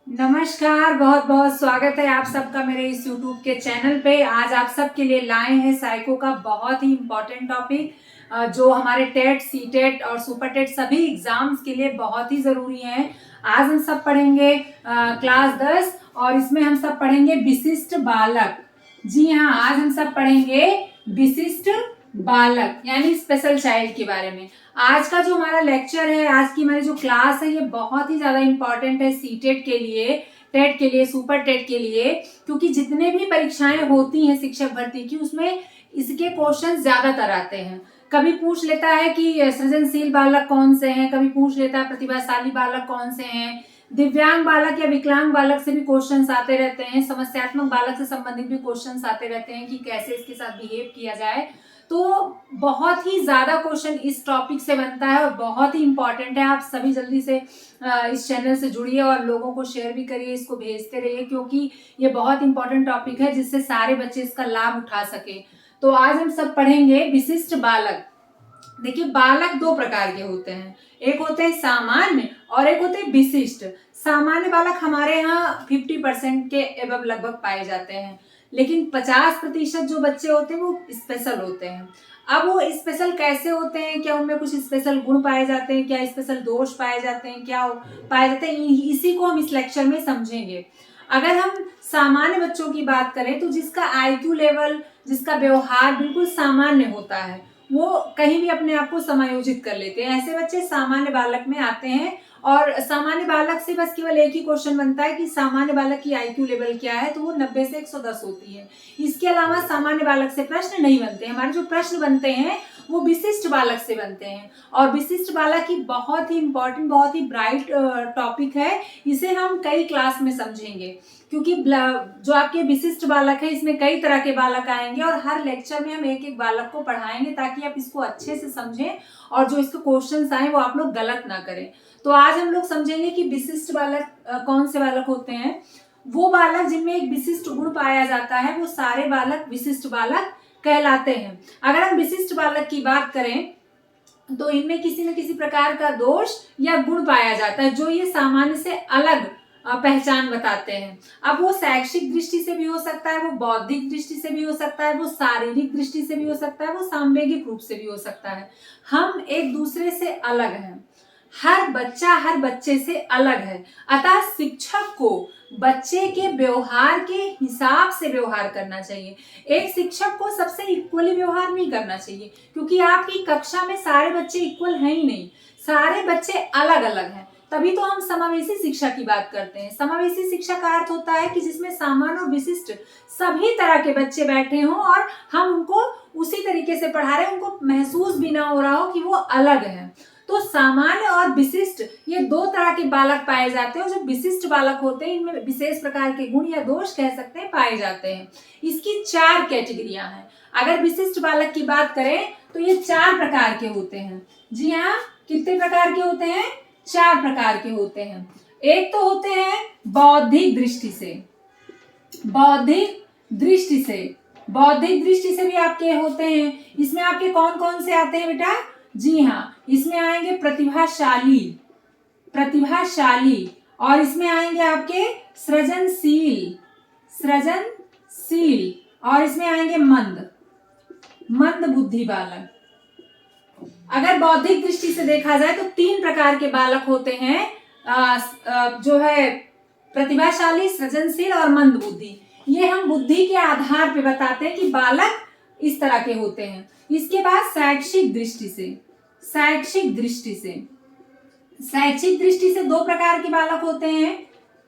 नमस्कार, बहुत बहुत स्वागत है आप सबका मेरे इस YouTube के चैनल पे। आज आप सबके लिए लाए हैं साइको का बहुत ही इम्पोर्टेंट टॉपिक, जो हमारे टेट, सीटेट और सुपर टेट सभी एग्जाम्स के लिए बहुत ही ज़रूरी है। आज हम सब पढ़ेंगे क्लास 10 और इसमें हम सब पढ़ेंगे विशिष्ट बालक। जी हाँ, आज हम सब पढ़ेंगे विशिष्ट बालक यानी स्पेशल चाइल्ड के बारे में। आज का जो हमारा लेक्चर है, आज की हमारी जो क्लास है, ये बहुत ही ज्यादा इम्पोर्टेंट है सीटेट के लिए, टेट के लिए, सुपर टेट के लिए, क्योंकि जितने भी परीक्षाएं होती हैं शिक्षक भर्ती की, उसमें इसके क्वेश्चन ज्यादातर आते हैं। कभी पूछ लेता है कि सृजनशील बालक कौन से हैं, कभी पूछ लेता है प्रतिभाशाली बालक कौन से हैं, दिव्यांग बालक या विकलांग बालक से भी क्वेश्चंस आते रहते हैं, समस्यात्मक बालक से संबंधित भी क्वेश्चंस आते रहते हैं कि कैसे इसके साथ बिहेव किया जाए। तो बहुत ही ज्यादा क्वेश्चन इस टॉपिक से बनता है और बहुत ही इंपॉर्टेंट है। आप सभी जल्दी से इस चैनल से जुड़िए और लोगों को शेयर भी करिए, इसको भेजते रहिए, क्योंकि ये बहुत इंपॉर्टेंट टॉपिक है जिससे सारे बच्चे इसका लाभ उठा सके। तो आज हम सब पढ़ेंगे विशिष्ट बालक। देखिए, बालक दो प्रकार के होते हैं, एक होते हैं सामान्य और एक होते हैं विशिष्ट। सामान्य बालक हमारे यहाँ 50% के एबव लगभग पाए जाते हैं, लेकिन 50% जो बच्चे होते हैं वो स्पेशल होते हैं। अब वो स्पेशल कैसे होते हैं, क्या उनमें कुछ स्पेशल गुण पाए जाते हैं, क्या स्पेशल दोष पाए जाते हैं, क्या पाए जाते हैं, इसी को हम इस लेक्चर में समझेंगे। अगर हम सामान्य बच्चों की बात करें तो जिसका IQ लेवल, जिसका व्यवहार बिल्कुल सामान्य होता है, वो कहीं भी अपने आप को समायोजित कर लेते हैं, ऐसे बच्चे सामान्य बालक में आते हैं। और सामान्य बालक से बस केवल एक ही क्वेश्चन बनता है कि सामान्य बालक की IQ लेवल क्या है, तो वो 90 से 110 होती है। इसके अलावा सामान्य बालक से प्रश्न नहीं बनते। हमारे जो प्रश्न बनते हैं वो विशिष्ट बालक से बनते हैं, और विशिष्ट बालक की बहुत ही इंपॉर्टेंट, बहुत ही ब्राइट टॉपिक है। इसे हम कई क्लास में समझेंगे, क्योंकि जो आपके विशिष्ट बालक है, इसमें कई तरह के बालक आएंगे और हर लेक्चर में हम एक एक बालक को पढ़ाएंगे ताकि आप इसको अच्छे से समझें और जो इसके क्वेश्चंस आए वो आप लोग गलत ना करें। तो आज हम लोग समझेंगे कि विशिष्ट बालक कौन से बालक होते हैं। वो बालक जिनमें एक विशिष्ट गुण पाया जाता है, वो सारे बालक विशिष्ट बालक कहलाते हैं। अगर हम विशिष्ट बालक की बात करें तो इनमें किसी न किसी प्रकार का दोष या गुण पाया जाता है जो ये सामान्य से अलग पहचान बताते हैं। अब वो शैक्षिक दृष्टि से भी हो सकता है, वो बौद्धिक दृष्टि से भी हो सकता है, वो शारीरिक दृष्टि से भी हो सकता है, वो सांवेगिक रूप से भी हो सकता है। हम एक दूसरे से अलग हैं, हर बच्चा हर बच्चे से अलग है। अतः शिक्षक को बच्चे के व्यवहार के हिसाब से व्यवहार करना चाहिए। एक शिक्षक को सबसे इक्वली व्यवहार नहीं करना चाहिए, क्योंकि आपकी कक्षा में सारे बच्चे इक्वल हैं ही नहीं, सारे बच्चे अलग अलग हैं। तभी तो हम समावेशी शिक्षा की बात करते हैं। समावेशी शिक्षा का अर्थ होता है कि जिसमें सामान्य और विशिष्ट सभी तरह के बच्चे बैठे हों और हम उनको उसी तरीके से पढ़ा रहे हैं, उनको महसूस भी ना हो रहा हो कि वो अलग हैं। तो सामान्य और विशिष्ट ये दो तरह के बालक पाए जाते हैं, और जो विशिष्ट बालक होते हैं इनमें विशेष प्रकार के गुण या दोष कह सकते हैं पाए जाते हैं। इसकी 4 कैटेगरियां हैं। अगर विशिष्ट बालक की बात करें तो ये 4 प्रकार के होते हैं। जी हाँ, कितने प्रकार के होते हैं? 4 प्रकार के होते हैं। एक तो होते हैं बौद्धिक दृष्टि से। बौद्धिक दृष्टि से, बौद्धिक दृष्टि से भी आपके होते हैं। इसमें आपके कौन कौन से आते हैं बेटा? जी हाँ, इसमें आएंगे प्रतिभाशाली, प्रतिभाशाली, और इसमें आएंगे आपके सृजनशील, सृजनशील, और इसमें आएंगे मंद, मंद बुद्धि बालक। अगर बौद्धिक दृष्टि से देखा जाए तो 3 प्रकार के बालक होते हैं, जो है प्रतिभाशाली, सृजनशील और मंद बुद्धि। ये हम बुद्धि के आधार पे बताते हैं कि बालक इस तरह के होते हैं। इसके बाद शैक्षिक दृष्टि से, शैक्षिक दृष्टि से, शैक्षिक दृष्टि से 2 प्रकार के बालक होते हैं,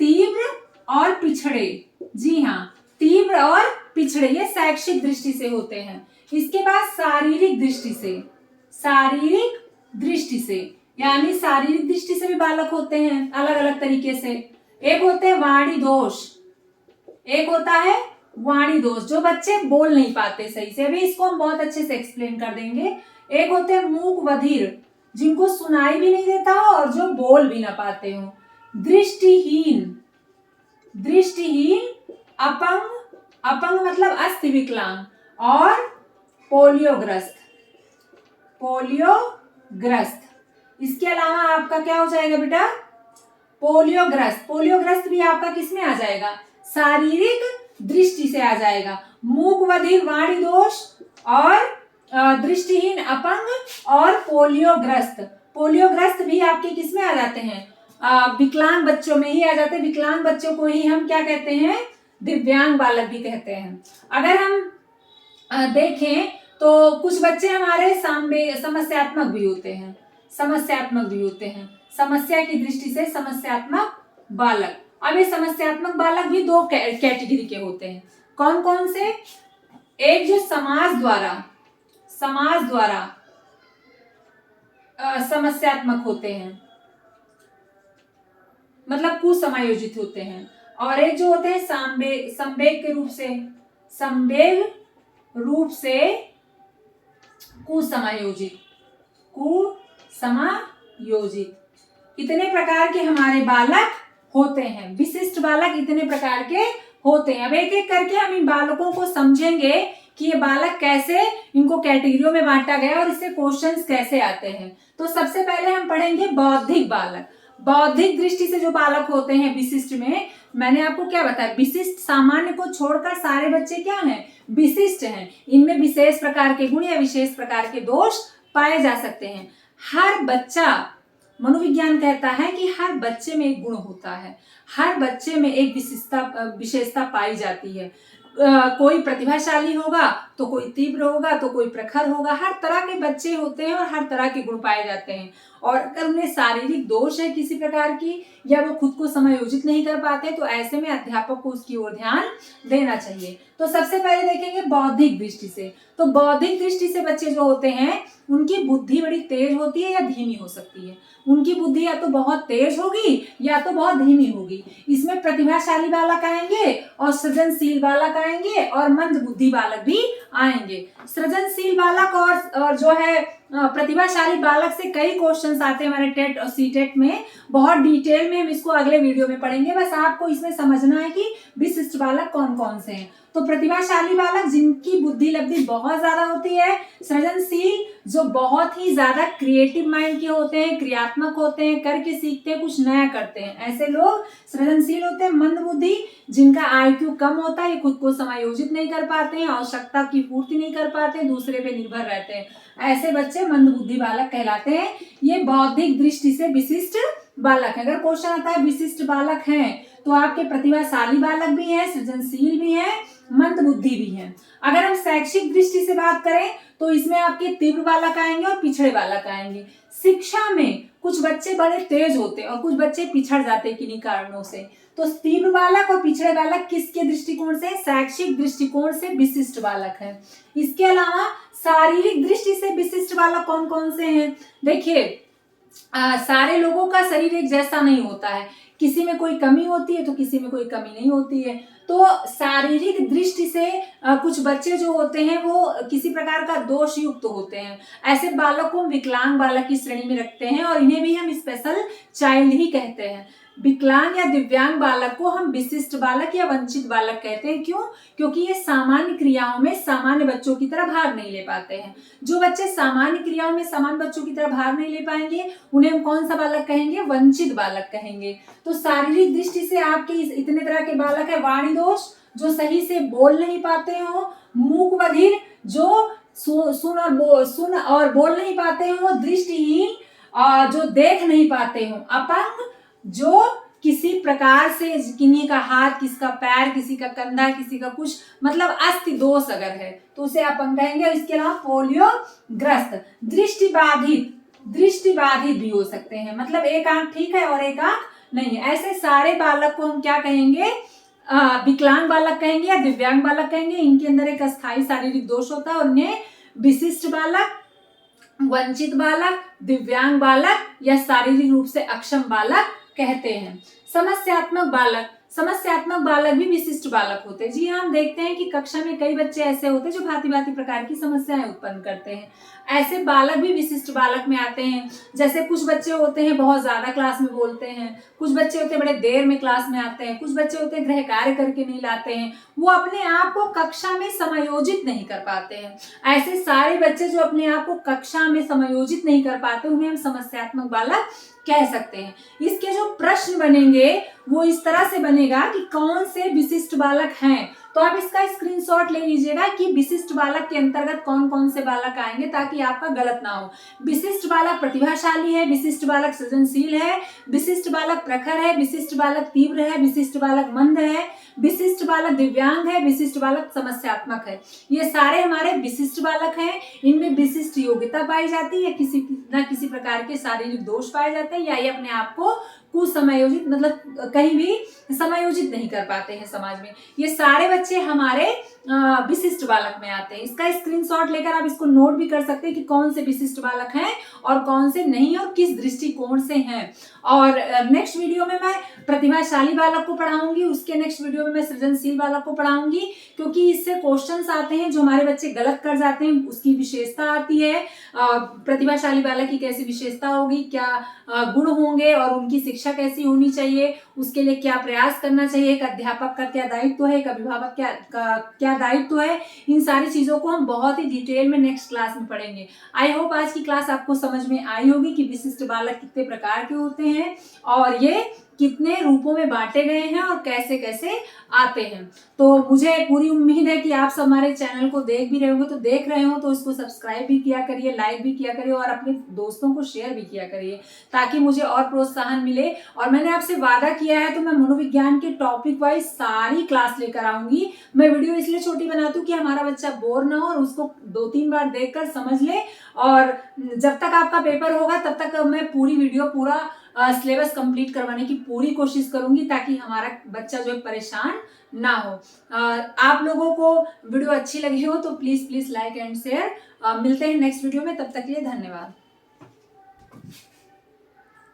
तीव्र और पिछड़े। जी हाँ, तीव्र और पिछड़े ये शैक्षिक दृष्टि से होते हैं। इसके बाद शारीरिक दृष्टि से, शारीरिक दृष्टि से, यानी शारीरिक दृष्टि से भी बालक होते हैं अलग अलग तरीके से। एक होते हैं वाणी दोष, एक होता है वाणी दोष, जो बच्चे बोल नहीं पाते सही से, अभी इसको हम बहुत अच्छे से एक्सप्लेन कर देंगे। एक होते हैं मूक बधिर, जिनको सुनाई भी नहीं देता हो और जो बोल भी ना पाते हो। दृष्टिहीन, दृष्टिहीन, अपंग, अपंग मतलब अस्थि विकलांग, और पोलियोग्रस्त, पोलियोग्रस्त। इसके अलावा आपका क्या हो जाएगा बेटा? पोलियोग्रस्त, पोलियोग्रस्त भी आपका किस में आ जाएगा, शारीरिक दृष्टि से आ जाएगा। मूक बधिर, वाणी दोष और दृष्टिहीन, अपंग और पोलियोग्रस्त, पोलियोग्रस्त भी आपके किस में आ जाते हैं, विकलांग बच्चों में ही आ जाते हैं। विकलांग बच्चों को ही हम क्या कहते हैं, दिव्यांग बालक भी कहते हैं। अगर हम देखें तो कुछ बच्चे हमारे समस्यात्मक भी होते हैं, समस्यात्मक भी होते हैं, समस्या की दृष्टि से समस्यात्मक बालक। अब ये समस्यात्मक बालक भी दो कैटेगरी के होते हैं। कौन कौन से, एक जो समाज द्वारा समस्यात्मक होते हैं, मतलब कुसमायोजित होते हैं, और एक जो होते हैं संवेग के रूप से, संवेग रूप से कुसमायोजित, इतने प्रकार के हमारे बालक होते हैं, विशिष्ट बालक इतने प्रकार के होते हैं। अब एक एक करके हम इन बालकों को समझेंगे कि ये बालक कैसे, इनको कैटेगरियों में बांटा गया और इससे क्वेश्चंस कैसे आते हैं। तो सबसे पहले हम पढ़ेंगे बौद्धिक बालक। बौद्धिक दृष्टि से जो बालक होते हैं विशिष्ट में, मैंने आपको क्या बताया, विशिष्ट सामान्य को छोड़कर सारे बच्चे क्या हैं, विशिष्ट हैं। इनमें विशेष प्रकार के गुण या विशेष प्रकार के दोष पाए जा सकते हैं। हर बच्चा, मनोविज्ञान कहता है कि हर बच्चे में एक गुण होता है, हर बच्चे में एक विशेषता पाई जाती है। कोई प्रतिभाशाली होगा तो कोई तीव्र होगा तो कोई प्रखर होगा। हर तरह के बच्चे होते हैं और हर तरह के गुण पाए जाते हैं। और अगर उन्हें शारीरिक दोष है किसी प्रकार की, या वो खुद को समायोजित नहीं कर पाते, तो ऐसे में अध्यापक को उसकी ओर ध्यान देना चाहिए। तो सबसे पहले देखेंगे बौद्धिक दृष्टि से। तो बौद्धिक दृष्टि से बच्चे जो होते हैं उनकी बुद्धि बड़ी तेज होती है या धीमी हो सकती है। उनकी बुद्धि या तो बहुत तेज होगी या तो बहुत धीमी होगी। इसमें प्रतिभाशाली बालक आएंगे और सृजनशील बालक आएंगे और मंद बुद्धि बालक भी आएंगे। सृजनशील बालक और जो है प्रतिभाशाली बालक से कई क्वेश्चंस आते हैं हमारे टेट और सीटेट में। बहुत डिटेल में हम इसको अगले वीडियो में पढ़ेंगे। बस आपको इसमें समझना है कि विशिष्ट बालक कौन कौन से हैं। तो प्रतिभाशाली बालक जिनकी बुद्धि लब्धि बहुत ज्यादा होती है, सृजनशील जो बहुत ही ज्यादा क्रिएटिव माइंड के होते हैं, क्रियात्मक होते हैं, करके सीखते हैं, कुछ नया करते हैं, ऐसे लोग सृजनशील होते हैं। मंद बुद्धि जिनका आईक्यू कम होता है, खुद को समायोजित नहीं कर पाते हैं, आवश्यकता की पूर्ति नहीं कर पाते, दूसरे पे निर्भर रहते हैं, ऐसे बच्चे मंद बुद्धि बालक कहलाते हैं। ये बौद्धिक दृष्टि से विशिष्ट बालक है। अगर क्वेश्चन आता है विशिष्ट बालक हैं, तो आपके प्रतिभाशाली बालक भी हैं, सृजनशील भी हैं, मंद बुद्धि भी हैं। अगर हम शैक्षिक दृष्टि से बात करें तो इसमें आपके तीव्र बालक आएंगे और पिछड़े बालक आएंगे। शिक्षा में कुछ बच्चे बड़े तेज होते हैं और कुछ बच्चे पिछड़ जाते हैं किन्हीं कारणों से। तो तीव्र बालक और पिछड़े बालक किसके दृष्टिकोण से, शैक्षिक दृष्टिकोण से विशिष्ट बालक है। इसके अलावा शारीरिक दृष्टि से विशिष्ट बालक कौन कौन से हैं, देखिए सारे लोगों का शरीर एक जैसा नहीं होता है, किसी में कोई कमी होती है तो किसी में कोई कमी नहीं होती है। तो शारीरिक दृष्टि से कुछ बच्चे जो होते हैं वो किसी प्रकार का दोष युक्त होते हैं। ऐसे बालक को विकलांग बालक की श्रेणी में रखते हैं और इन्हें भी हम स्पेशल चाइल्ड ही कहते हैं। विकलांग या दिव्यांग बालक को हम विशिष्ट बालक या वंचित बालक कहते हैं। क्यों? क्योंकि ये सामान्य क्रियाओं में सामान्य बच्चों की तरह भाग नहीं ले पाते हैं। जो बच्चे सामान्य क्रियाओं में सामान्य बच्चों की तरह भाग नहीं ले पाएंगे उन्हें हम कौन सा बालक कहेंगे, वंचित बालक कहेंगे। तो शारीरिक दृष्टि से आपके इतने तरह के बालक है, वाणी दोष जो सही से बोल नहीं पाते हो, मूक बधिर जो सुन और बोल नहीं पाते हो, दृष्टिहीन जो देख नहीं पाते हो, अपंग जो किसी प्रकार से किन्हीं का हाथ, किसका पैर, किसी का कंधा, किसी का कुछ मतलब अस्थि दोष अगर है तो उसे अपंग कहेंगे। इसके अलावा पोलियोग्रस्त, दृष्टिबाधित भी हो सकते हैं, मतलब एक आंख ठीक है और एक आंख नहीं है। ऐसे सारे बालक को हम क्या कहेंगे, विकलांग बालक कहेंगे या दिव्यांग बालक कहेंगे। इनके अंदर एक अस्थायी शारीरिक दोष होता है और उन्हें विशिष्ट बालक, वंचित बालक, दिव्यांग बालक या शारीरिक रूप से अक्षम बालक कहते हैं। समस्यात्मक बालक भी विशिष्ट बालक होते हैं। जी हाँ, हम देखते हैं कि कक्षा में कई बच्चे ऐसे होते हैं जो भांति भांति प्रकार की समस्याएं उत्पन्न करते हैं। ऐसे बालक भी विशिष्ट बालक में आते हैं। जैसे कुछ बच्चे होते हैं बहुत ज्यादा क्लास में बोलते हैं, कुछ बच्चे होते हैं बड़े देर में क्लास में आते हैं, कुछ बच्चे होते हैं गृह कार्य करके नहीं लाते हैं, वो अपने आप को कक्षा में समायोजित नहीं कर पाते हैं। ऐसे सारे बच्चे जो अपने आप को कक्षा में समायोजित नहीं कर पाते उन्हें हम समस्यात्मक बालक कह सकते हैं। इसके जो प्रश्न बनेंगे वो इस तरह से बनेगा कि कौन से विशिष्ट बालक हैं। तो आप इसका स्क्रीनशॉट ले लीजिएगा कि विशिष्ट बालक के अंतर्गत कौन कौन से बालक आएंगे, ताकि आपका गलत ना हो। विशिष्ट बालक प्रतिभाशाली है, विशिष्ट बालक सृजनशील है, विशिष्ट बालक प्रखर है, विशिष्ट बालक तीव्र है, विशिष्ट बालक मंद है, विशिष्ट बालक दिव्यांग है, विशिष्ट बालक समस्यात्मक है। ये सारे हमारे विशिष्ट बालक हैं। इनमें विशिष्ट योग्यता पाई जाती है, किसी न किसी प्रकार के शारीरिक दोष पाए जाते हैं, या ये अपने आप को कुसमयोजित मतलब कहीं भी समायोजित नहीं कर पाते हैं समाज में। ये सारे बच्चे हमारे विशिष्ट बालक में आते हैं। इसका स्क्रीनशॉट लेकर आप इसको नोट भी कर सकते हैं कि कौन से विशिष्ट बालक हैं और कौन से नहीं, और किस दृष्टिकोण से हैं। और नेक्स्ट वीडियो में मैं प्रतिभाशाली बालक को पढ़ाऊंगी, उसके नेक्स्ट वीडियो में मैं सृजनशील बालक को पढ़ाऊंगी, क्योंकि इससे क्वेश्चंस आते हैं जो हमारे बच्चे गलत कर जाते हैं, उसकी विशेषता आती है। प्रतिभाशाली बालक की कैसी विशेषता होगी, क्या गुण होंगे और उनकी शिक्षा कैसी होनी चाहिए, उसके लिए क्या प्रयास करना चाहिए, एक अध्यापक का क्या दायित्व है, एक अभिभावक क्या दायित्व है। इन सारी चीजों को हम बहुत ही डिटेल में नेक्स्ट क्लास में पढ़ेंगे। आई होप आज की क्लास आपको समझ में आई होगी कि विशिष्ट बालक कितने प्रकार के होते हैं और ये कितने रूपों में बांटे गए हैं और कैसे कैसे आते हैं। तो मुझे पूरी उम्मीद है कि आप सब हमारे चैनल को देख भी रहे होंगे, तो देख रहे हो तो इसको सब्सक्राइब भी किया करिए, लाइक भी किया करिए और अपने दोस्तों को शेयर भी किया करिए, ताकि मुझे और प्रोत्साहन मिले। और मैंने आपसे वादा किया है तो मैं मनोविज्ञान के टॉपिक वाइज सारी क्लास लेकर आऊंगी। मैं वीडियो इसलिए छोटी बनाती हूँ कि हमारा बच्चा बोर ना हो और उसको 2-3 बार देखकर समझ ले, और जब तक आपका पेपर होगा तब तक मैं पूरी वीडियो पूरा सिलेबस कंप्लीट करवाने की पूरी कोशिश करूंगी, ताकि हमारा बच्चा जो है परेशान ना हो। आप लोगों को वीडियो अच्छी लगी हो तो प्लीज लाइक एंड शेयर। मिलते हैं नेक्स्ट वीडियो में, तब तक के लिए धन्यवाद।